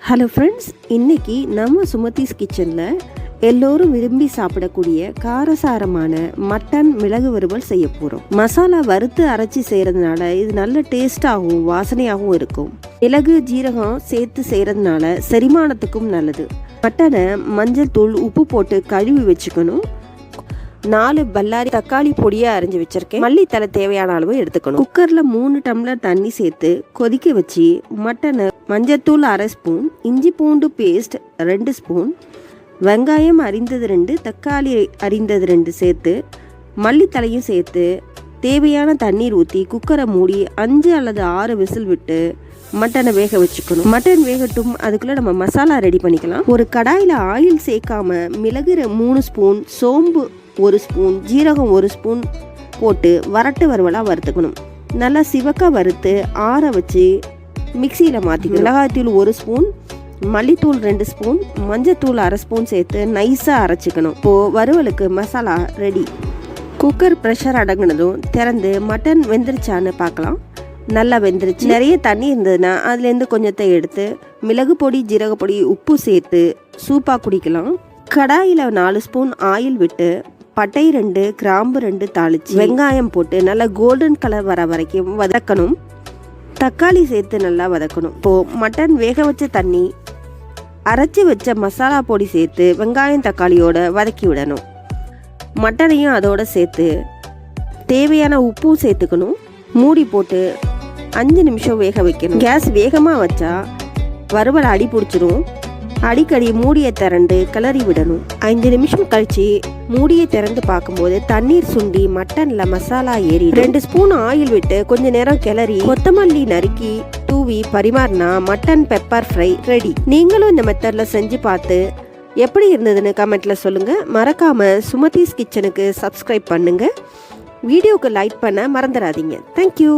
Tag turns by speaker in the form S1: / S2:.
S1: Hello friends, இன்றைக்கி நம்ம சுமதிஸ் கிச்சனில் எல்லோரும் விரும்பி சாப்பிடக்கூடிய காரசாரமான மட்டன் மிளகு வறுவல் செய்ய போகிறோம். மசாலா வறுத்து அரைச்சி செய்கிறதுனால இது நல்ல டேஸ்டாகவும் வாசனையாகவும் இருக்கும். மிளகு ஜீரகம் சேர்த்து செய்கிறதுனால செரிமானத்துக்கும் நல்லது. மட்டனை மஞ்சள் தூள் உப்பு போட்டு கழுவி வச்சுக்கணும். 4 பல்லாரி தக்காளி பொடியை அரைஞ்சி வச்சிருக்கேன். மல்லித்தலை தேவையான அளவு எடுத்துக்கணும். குக்கரில் 3 டம்ளர் தண்ணி சேர்த்து கொதிக்க வச்சு மட்டனை மஞ்சத்தூள் 1/2 ஸ்பூன், இஞ்சி பூண்டு பேஸ்ட் 2 ஸ்பூன், வெங்காயம் அரிந்தது 2, தக்காளி அரிந்தது 2 சேர்த்து மல்லித்தலையும் சேர்த்து தேவையான தண்ணீர் ஊற்றி குக்கரை மூடி 5 அல்லது 6 விசில் விட்டு மட்டனை வேக வச்சுக்கணும். மட்டன் வேகட்டும், அதுக்குள்ளே நம்ம மசாலா ரெடி பண்ணிக்கலாம். ஒரு கடாயில் ஆயில் சேர்க்காம மிளகு 3 ஸ்பூன், சோம்பு 1 ஸ்பூன், ஜீரகம் 1 ஸ்பூன் போட்டு வரட்டு வறுவலாக வறுத்துக்கணும். நல்லா சிவக்க வறுத்து ஆற வச்சு மிக்சியில் மாற்றிக்கணும். மிளகாய்த்தூள் 1 ஸ்பூன், மல்லித்தூள் 2 ஸ்பூன், மஞ்சத்தூள் 1/2 ஸ்பூன் சேர்த்து நைஸாக அரைச்சிக்கணும். இப்போது வறுவலுக்கு மசாலா ரெடி. குக்கர் ப்ரெஷர் அடங்கினதும் திறந்து மட்டன் வெந்துருச்சான்னு பார்க்கலாம். நல்லா வெந்துருச்சு. நிறைய தண்ணி இருந்ததுன்னா அதுலேருந்து கொஞ்சத்தை எடுத்து மிளகு பொடி, ஜீரக பொடி, உப்பு சேர்த்து சூப்பாக குடிக்கலாம். கடாயில் 4 ஸ்பூன் ஆயில் விட்டு பட்டை 2, கிராம்பு 2 தாளிச்சு வெங்காயம் போட்டு நல்லா கோல்டன் கலர் வர வரைக்கும் வதக்கணும். தக்காளி சேர்த்து நல்லா வதக்கணும். இப்போது மட்டன் வேக வச்ச தண்ணி, அரைச்சி வச்ச மசாலா பொடி சேர்த்து வெங்காயம் தக்காளியோட வதக்கி விடணும். மட்டனையும் அதோட சேர்த்து தேவையான உப்பும் சேர்த்துக்கணும். மூடி போட்டு 5 நிமிஷம் வேக வைக்கணும். கேஸ் வேகமாக வச்சா வறுவல் அடி பிடிச்சிரும். அடிக்கடி மூடியை திறந்து கிளறி விடணும். 5 நிமிஷம் கழிச்சு மூடியை திறந்து பார்க்கும்போது தண்ணீர் சுண்டி மட்டனில் மசாலா ஏறி 2 ஸ்பூன் ஆயில் விட்டு கொஞ்ச நேரம் கிளறி கொத்தமல்லி நறுக்கி தூவி பரிமாறினா மட்டன் பெப்பர் ஃப்ரை ரெடி. நீங்களும் இந்த மெத்தடில் செஞ்சு பார்த்து எப்படி இருந்ததுன்னு கமெண்ட்டில் சொல்லுங்கள். மறக்காமல் சுமதிஸ் கிச்சனுக்கு சப்ஸ்கிரைப் பண்ணுங்கள். வீடியோவுக்கு லைக் பண்ண மறந்துடாதீங்க. தேங்க்யூ.